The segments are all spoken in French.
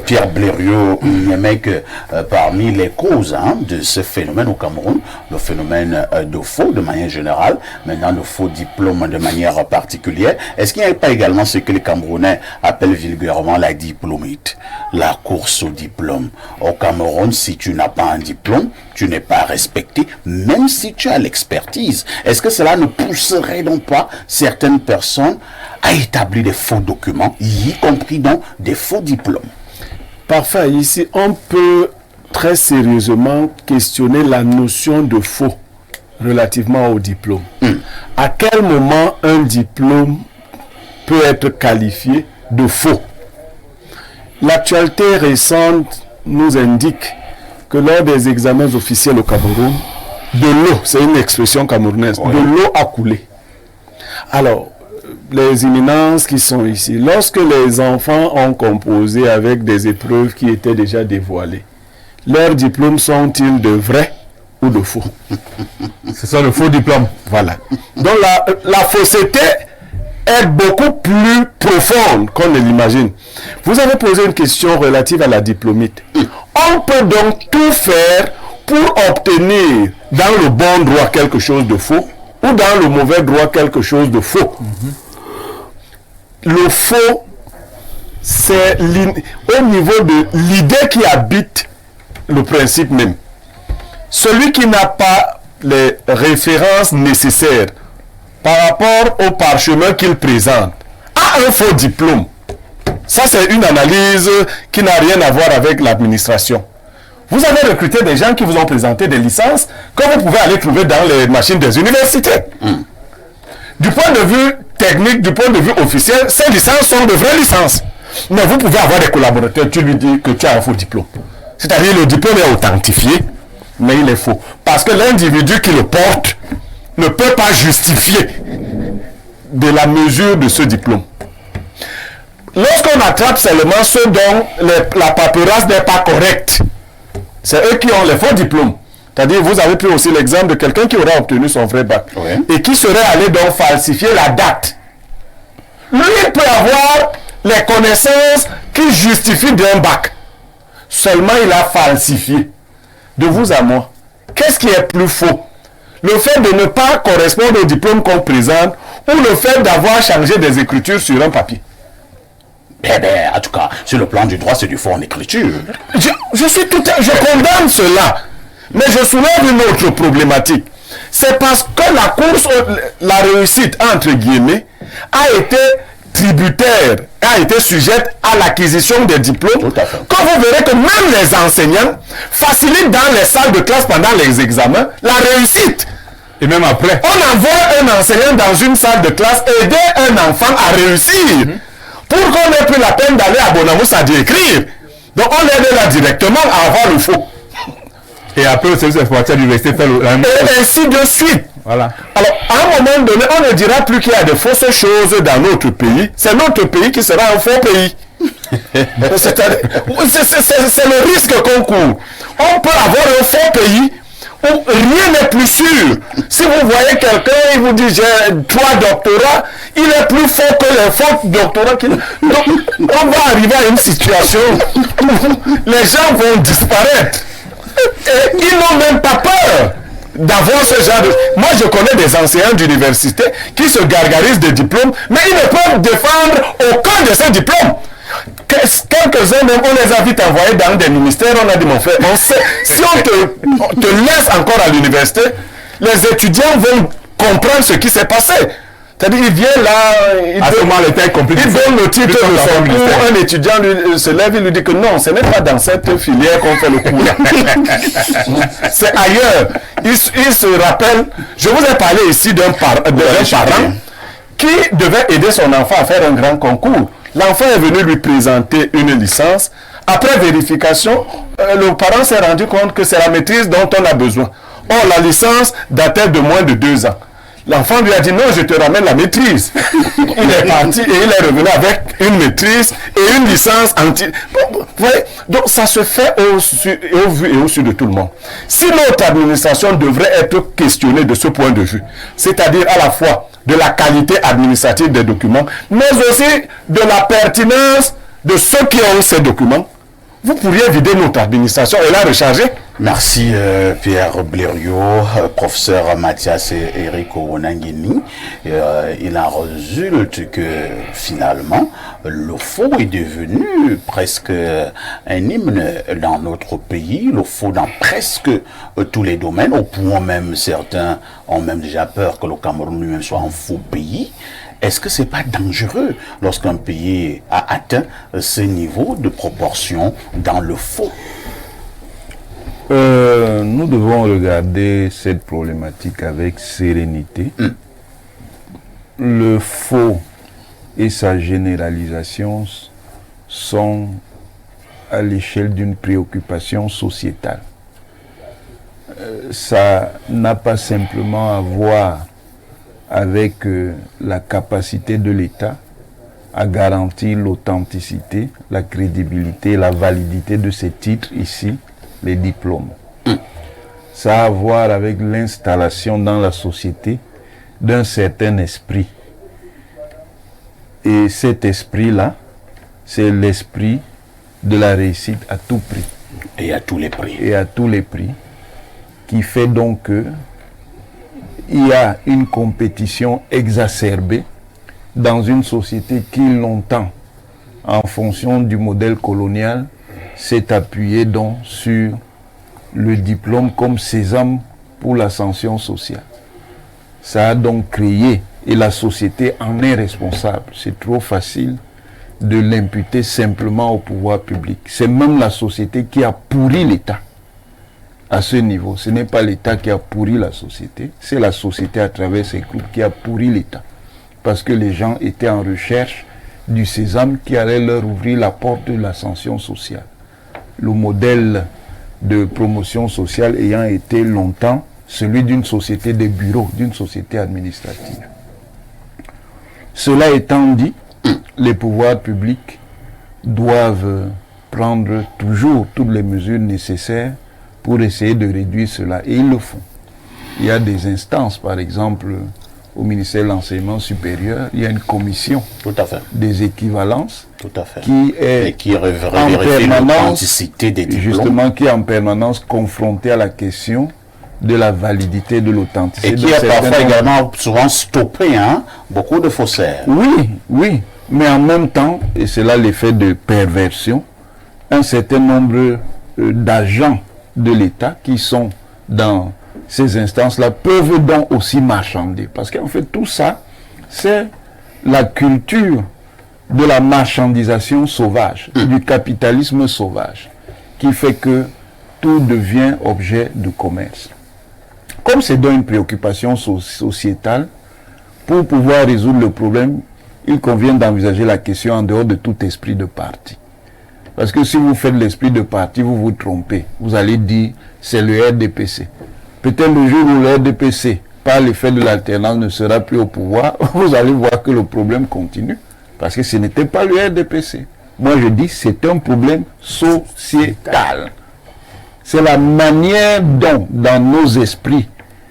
Pierre Blériot, parmi les causes de ce phénomène au Cameroun, le phénomène de faux de manière générale, maintenant le faux diplôme de manière particulière, est-ce qu'il n'y a pas également ce que les Camerounais appellent vulgairement la diplômite, la course au diplôme? Au Cameroun, si tu n'as pas un diplôme, tu n'es pas respecté, même si tu as l'expertise. Est-ce que cela ne pousserait donc pas certaines personnes à établir des faux documents, y compris donc des faux diplômes? Parfait. Ici, on peut très sérieusement questionner la notion de faux relativement au diplôme. À quel moment un diplôme peut être qualifié de faux? L'actualité récente nous indique que lors des examens officiels au Cameroun, de l'eau, c'est une expression camerounaise, de l'eau a coulé. Alors, les éminences qui sont ici, lorsque les enfants ont composé avec des épreuves qui étaient déjà dévoilées, leurs diplômes sont-ils de vrais ou de faux? Ce sont de faux diplômes. Voilà. Donc la fausseté est beaucoup plus profonde qu'on ne l'imagine. Vous avez posé une question relative à la diplômite. On peut donc tout faire pour obtenir dans le bon droit quelque chose de faux ou dans le mauvais droit quelque chose de faux. Le faux, c'est au niveau de l'idée qui habite le principe même. Celui qui n'a pas les références nécessaires par rapport au parchemin qu'il présente a un faux diplôme. Ça, c'est une analyse qui n'a rien à voir avec l'administration. Vous avez recruté des gens qui vous ont présenté des licences que vous pouvez aller trouver dans les machines des universités. Du point de vue technique, du point de vue officiel, ces licences sont de vraies licences. Mais vous pouvez avoir des collaborateurs, tu lui dis que tu as un faux diplôme. C'est-à-dire le diplôme est authentifié, mais il est faux. Parce que l'individu qui le porte ne peut pas justifier de la mesure de ce diplôme. Lorsqu'on attrape seulement ceux dont la paperasse n'est pas correcte, c'est eux qui ont les faux diplômes. C'est-à-dire, vous avez pris aussi l'exemple de quelqu'un qui aurait obtenu son vrai bac et qui serait allé donc falsifier la date. Lui, il peut avoir les connaissances qui justifient d'un bac. Seulement, il a falsifié. De vous à moi, qu'est-ce qui est plus faux? Le fait de ne pas correspondre au diplôme qu'on présente ou le fait d'avoir changé des écritures sur un papier? En tout cas, sur le plan du droit, c'est du faux en écriture. Je condamne cela. Mais je soulève une autre problématique. C'est parce que la course, la réussite, entre guillemets, a été tributaire, a été sujette à l'acquisition des diplômes. Quand vous verrez que même les enseignants facilitent dans les salles de classe pendant les examens la réussite. Et même après. On envoie un enseignant dans une salle de classe aider un enfant à réussir. Pour qu'on n'ait plus la peine d'aller à Bonamous à écrire. Donc on l'aide là directement à avoir le faux. Et après, le service informatique de l'université fait le même. Et ainsi de suite. Voilà. Alors, à un moment donné, on ne dira plus qu'il y a de fausses choses dans notre pays. C'est notre pays qui sera un faux pays. C'est le risque qu'on court. On peut avoir un faux pays où rien n'est plus sûr. Si vous voyez quelqu'un, il vous dit j'ai 3 doctorats, il est plus faux que les faux doctorats. Donc, on va arriver à une situation où les gens vont disparaître. Et ils n'ont même pas peur d'avoir ce genre de... Moi, je connais des enseignants d'université qui se gargarisent de diplômes, mais ils ne peuvent défendre aucun de ces diplômes. Quelques-uns même, on les a vite envoyés dans des ministères, on a dit mon frère, on sait, si on te laisse encore à l'université, les étudiants vont comprendre ce qui s'est passé. C'est-à-dire, il vient là, il donne le titre de son cours, un étudiant se lève, il lui dit que non, ce n'est pas dans cette filière qu'on fait le cours. C'est ailleurs. Il se rappelle, je vous ai parlé ici d'un parent qui devait aider son enfant à faire un grand concours. L'enfant est venu lui présenter une licence. Après vérification, le parent s'est rendu compte que c'est la maîtrise dont on a besoin. Or, la licence datait de moins de 2 ans. L'enfant lui a dit non, je te ramène la maîtrise. Il est parti et il est revenu avec une maîtrise et une licence anti. Vous voyez, donc ça se fait au vu et au su de tout le monde. Si notre administration devrait être questionnée de ce point de vue, c'est-à-dire à la fois de la qualité administrative des documents, mais aussi de la pertinence de ceux qui ont ces documents, vous pourriez vider notre administration et la recharger. Merci Pierre Blériot, professeur Mathias et Eric Onangini. Il en résulte que finalement, le faux est devenu presque un hymne dans notre pays, le faux dans presque tous les domaines, au point même certains ont même déjà peur que le Cameroun lui-même soit un faux pays. Est-ce que c'est pas dangereux lorsqu'un pays a atteint ce niveau de proportion dans le faux? Nous devons regarder cette problématique avec sérénité. Le faux et sa généralisation sont à l'échelle d'une préoccupation sociétale. Ça n'a pas simplement à voir avec la capacité de l'État à garantir l'authenticité, la crédibilité, la validité de ces titres ici, les diplômes. Ça a à voir avec l'installation dans la société d'un certain esprit. Et cet esprit-là, c'est l'esprit de la réussite à tout prix. Et à tous les prix. Et à tous les prix, qui fait donc que il y a une compétition exacerbée dans une société qui longtemps, en fonction du modèle colonial, s'est appuyée donc sur le diplôme comme sésame pour l'ascension sociale. Ça a donc créé, et la société en est responsable. C'est trop facile de l'imputer simplement au pouvoir public. C'est même la société qui a pourri l'État. À ce niveau, ce n'est pas l'État qui a pourri la société, c'est la société à travers ses groupes qui a pourri l'État. Parce que les gens étaient en recherche du sésame qui allait leur ouvrir la porte de l'ascension sociale. Le modèle de promotion sociale ayant été longtemps celui d'une société de bureaux, d'une société administrative. Cela étant dit, les pouvoirs publics doivent prendre toujours toutes les mesures nécessaires pour essayer de réduire cela. Et ils le font. Il y a des instances, par exemple, au ministère de l'Enseignement supérieur, il y a une commission Tout à fait. des équivalences Tout à fait. qui est Et qui en vérifie permanence, l'authenticité des diplômes. justement, qui est en permanence confrontée à la question de la validité, de l'authenticité. Et qui est parfois également souvent stoppé, hein, beaucoup de faussaires. Oui, oui, mais en même temps, et c'est là l'effet de perversion, un certain nombre d'agents de l'État qui sont dans ces instances-là peuvent donc aussi marchander. Parce qu'en fait, tout ça, c'est la culture de la marchandisation sauvage, du capitalisme sauvage, qui fait que tout devient objet de commerce. Comme c'est donc une préoccupation sociétale, pour pouvoir résoudre le problème, il convient d'envisager la question en dehors de tout esprit de parti. Parce que si vous faites l'esprit de parti, vous vous trompez. Vous allez dire, c'est le RDPC. Peut-être le jour où le RDPC, par l'effet de l'alternance, ne sera plus au pouvoir, vous allez voir que le problème continue. Parce que ce n'était pas le RDPC. Moi, je dis, c'est un problème sociétal. C'est la manière dont, dans nos esprits,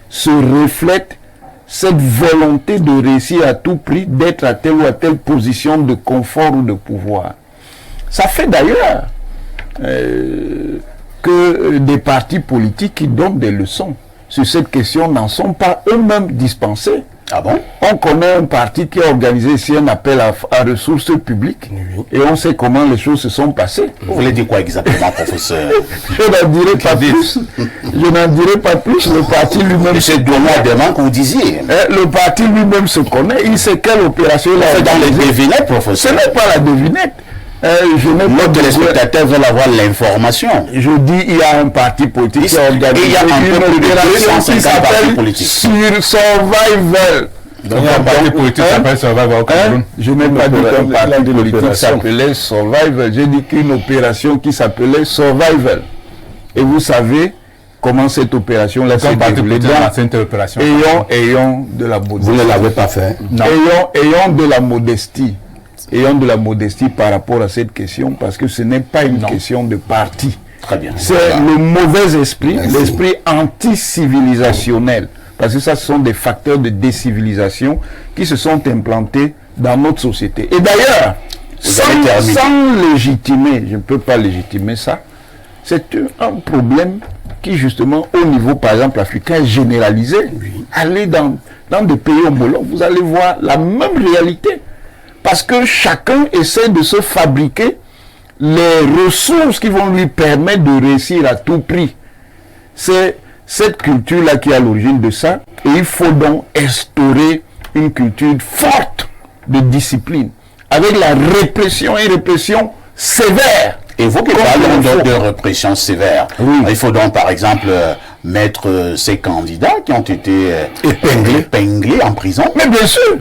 se reflète cette volonté de réussir à tout prix, d'être à telle ou à telle position de confort ou de pouvoir. Ça fait d'ailleurs que des partis politiques qui donnent des leçons sur cette question n'en sont pas eux-mêmes dispensés. Ah bon? On connaît un parti qui a organisé ici un appel à ressources publiques, et on sait comment les choses se sont passées. Vous voulez dire quoi exactement, professeur? Je n'en dirai pas plus. Je n'en dirai pas plus. Le parti lui-même se connaît. Demain que vous disiez. Le parti lui-même se connaît. Il sait quelle opération il a C'est dans les organisée. devinettes, Ce professeur. n'est pas la devinette. Je n'ai pas Nos besoin- téléspectateurs veulent avoir l'information. Je dis, il y a un parti politique qui a Et organisé il y a un peu plus de opération 250 qui partis s'appelle politiques. Sur Survival. Donc, un parti politique s'appelle Survival au Cameroun. Je n'ai pas dit qu'un parti politique l'opération. s'appelait Survival. J'ai dit qu'une opération qui s'appelait Survival. Et vous savez comment cette opération-là s'est Un parti déroulée. politique a Donc, lancé une telle opération. ayons de la modestie. Vous ne l'avez pas fait. Ayons de la modestie. Ayons de la modestie par rapport à cette question, parce que ce n'est pas une question de parti. Très bien. C'est le mauvais esprit, l'esprit anti-civilisationnel. Parce que ça, ce sont des facteurs de décivilisation qui se sont implantés dans notre société. Et d'ailleurs, sans légitimer, je ne peux pas légitimer ça. C'est un problème qui, justement, au niveau, par exemple, africain, est généralisé. Allez dans des pays homologues, vous allez voir la même réalité. Parce que chacun essaie de se fabriquer les ressources qui vont lui permettre de réussir à tout prix. C'est cette culture-là qui est à l'origine de ça. Et il faut donc instaurer une culture forte de discipline, avec la répression, et répression sévère. Et vous qui parlez donc de répression sévère, il faut donc par exemple mettre ces candidats qui ont été épinglés en prison. Mais bien sûr,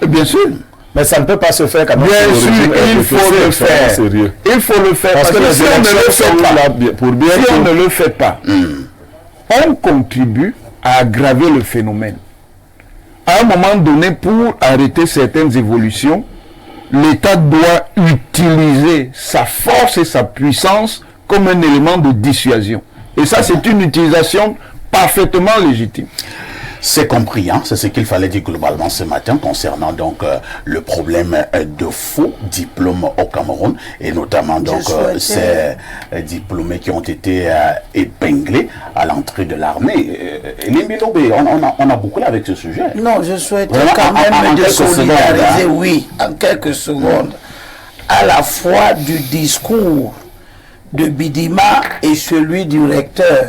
bien sûr. Mais ça ne peut pas se faire comme ça. Bien sûr, il faut le faire. Il faut le faire. Parce que si on ne le fait pas, si on ne le fait pas, on contribue à aggraver le phénomène. À un moment donné, pour arrêter certaines évolutions, l'État doit utiliser sa force et sa puissance comme un élément de dissuasion. Et ça, c'est une utilisation parfaitement légitime. C'est compris, hein? C'est ce qu'il fallait dire globalement ce matin concernant donc le problème de faux diplômes au Cameroun et notamment donc ces diplômés qui ont été épinglés à l'entrée de l'armée. Limbilobé, on a beaucoup là avec ce sujet. Non, je souhaiterais quand même me solidariser, oui, en quelques secondes, à la fois du discours de Bidima et celui du recteur,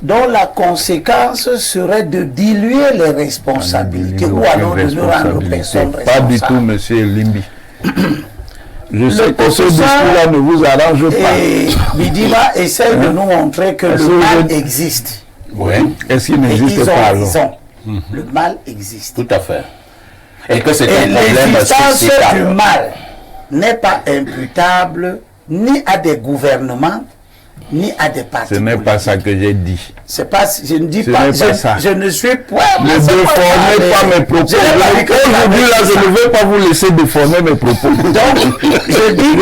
dont la conséquence serait de diluer les responsabilités ou alors de nous rendre personnes responsables. Pas du tout, monsieur Limbi. Je sais que ce discours-là ne vous arrange pas. Et Bidima essaye de nous montrer que le mal existe. Oui. Est-ce qu'il n'existe pas alors? Le mal existe. Tout à fait. Et que c'est un problème l'existence sociétal. du mal n'est pas imputable ni à des gouvernements, ni à des partis. Ce n'est pas ça que j'ai dit. C'est pas, je ne dis Ce pas, n'est pas ça. je ne suis pas. Ne déformez pas mes propos. Aujourd'hui, là, je ne vais pas vous laisser déformer mes propos. Donc, je dis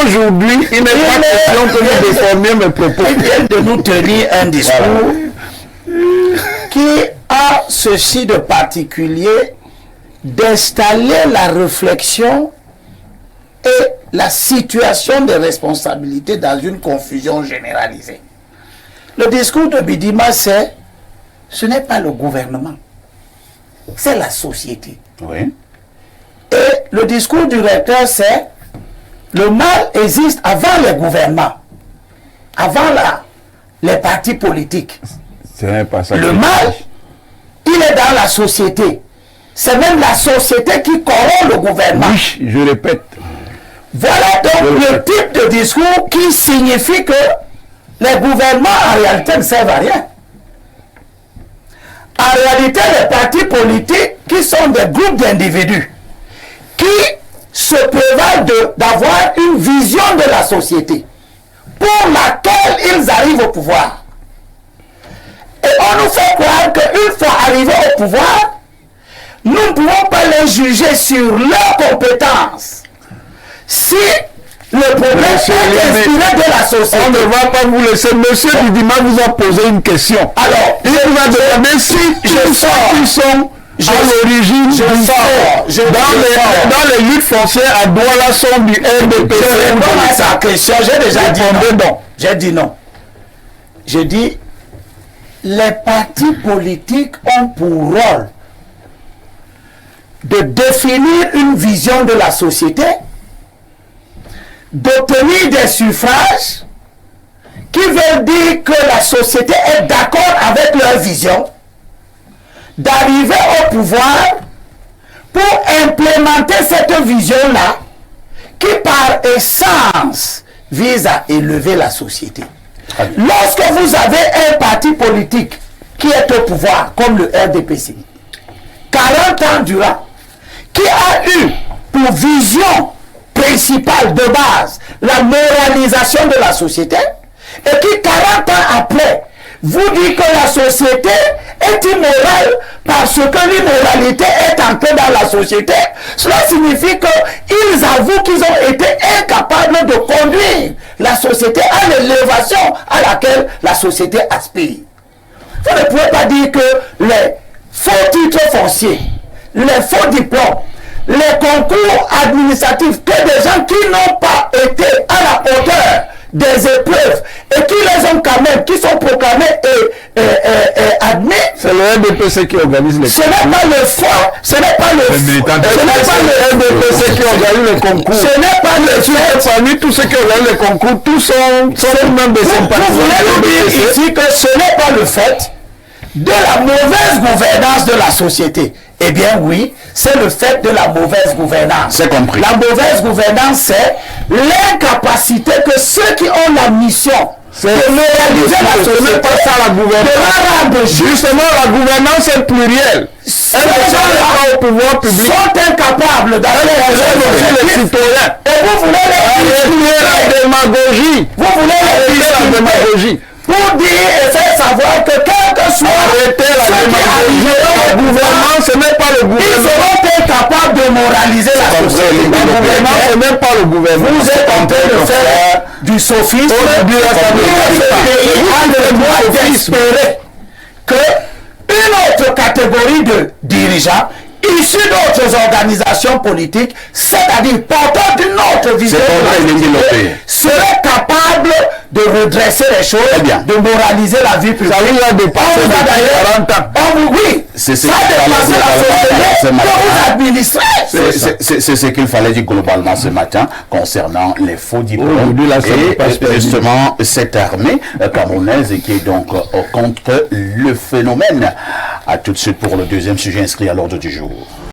aujourd'hui, il n'est pas question que vous déformiez mes propos. Il vient de nous tenir un discours qui a ceci de particulier d'installer la réflexion et la situation des responsabilités dans une confusion généralisée. Le discours de Bidima, ce n'est pas le gouvernement, c'est la société. Oui. Et le discours du recteur, c'est le mal existe avant les gouvernements, avant les partis politiques. Ce n'est pas ça. Le mal, il est dans la société. C'est même la société qui corrompt le gouvernement. Oui, je répète. Voilà donc le type de discours qui signifie que les gouvernements en réalité ne servent à rien. En réalité, les partis politiques qui sont des groupes d'individus qui se prévalent d'avoir une vision de la société pour laquelle ils arrivent au pouvoir. Et on nous fait croire qu'une fois arrivés au pouvoir, nous ne pouvons pas les juger sur leurs compétences. Si le problème est inspiré de la société. On ne va pas vous laisser. Monsieur Bidima vous a posé une question. Alors, il vous a demandé si tous ceux qui sont à l'origine dans les luttes foncières à Douala sont du RDPC. Je réponds à sa question. J'ai déjà dit non. J'ai dit non. Je dis, les partis politiques ont pour rôle de définir une vision de la société, d'obtenir des suffrages qui veulent dire que la société est d'accord avec leur vision, d'arriver au pouvoir pour implémenter cette vision-là qui par essence vise à élever la société. Lorsque vous avez un parti politique qui est au pouvoir, comme le RDPC, 40 ans durant, qui a eu pour vision principale de base la moralisation de la société, et qui 40 ans après vous dit que la société est immorale parce que l'immoralité est entrée dans la société, cela signifie qu'ils avouent qu'ils ont été incapables de conduire la société à l'élévation à laquelle la société aspire. Vous ne pouvez pas dire que les faux titres fonciers, les faux diplômes, les concours administratifs que des gens qui n'ont pas été à la hauteur des épreuves et qui les ont quand même, qui sont proclamés et admis. C'est le NDPC qui organise les concours. Ce n'est pas le fond, ce n'est pas le NDPC qui organise les concours. Ce n'est pas le fait. Parmi tous ceux qui organisent les concours, tous sont même des sympathisants. Vous voulez nous dire ici que ce n'est pas le fait de la mauvaise gouvernance de la société. Eh bien oui, c'est le fait de la mauvaise gouvernance. C'est compris. La mauvaise gouvernance, c'est l'incapacité que ceux qui ont la mission de réaliser la société, pas ça la gouvernance. Justement, la gouvernance est plurielle. Ces gens-là au pouvoir public sont incapables d'aller les citoyens. Et vous voulez la démagogie. Vous voulez la démagogie. Pour dire et faire savoir que quel que soit la gouvernance, ce n'est pas le gouvernement. Ils seront incapables de moraliser la société. Le gouvernement, ce n'est pas le gouvernement. Vous êtes en train de faire du sophisme. Ce pays a le droit d'espérer qu'une autre catégorie de dirigeants issus d'autres organisations politiques, c'est-à-dire portant d'une autre vision serait capable de redresser les choses, de moraliser la vie publique. Ça lui a dépassé 40 ans. Oui, ça a dépassé la société que vous administrez. C'est ce qu'il fallait dire globalement ce matin concernant les faux diplômes et justement cette armée camerounaise qui est donc contre le phénomène. À tout de suite pour le deuxième sujet inscrit à l'ordre du jour.